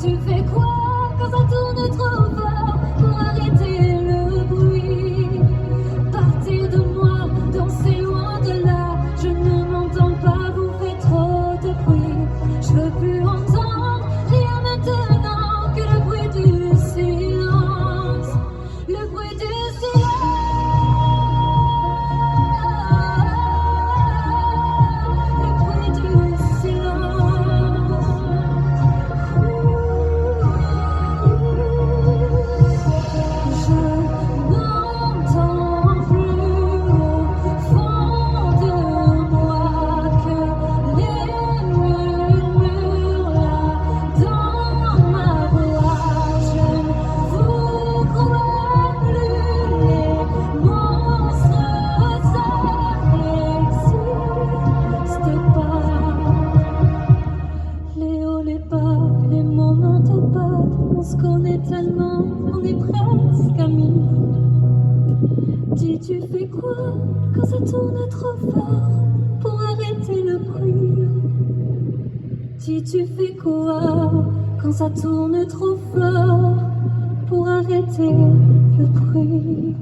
Tu fais quoi quand ça tourne trop fort pour arrêter le bruit? Partez de moi, dansez loin de là. Je ne m'entends pas, vous faites trop de bruit. Je veux plus entendre rien maintenant que le bruit du silence. Le bruit du silence. Le bruit du silence. Je n'entends plus au fond de moi que les murmures là dans ma voix. Je ne vous crois plus, les monstres ça n'existe pas. Les hauts, les bas, les moments de bad, on se connaît tellement, on est presque amis. Dis, tu fais quoi quand ça tourne trop fort pour arrêter le bruit? Dis, tu fais quoi quand ça tourne trop fort pour arrêter le bruit?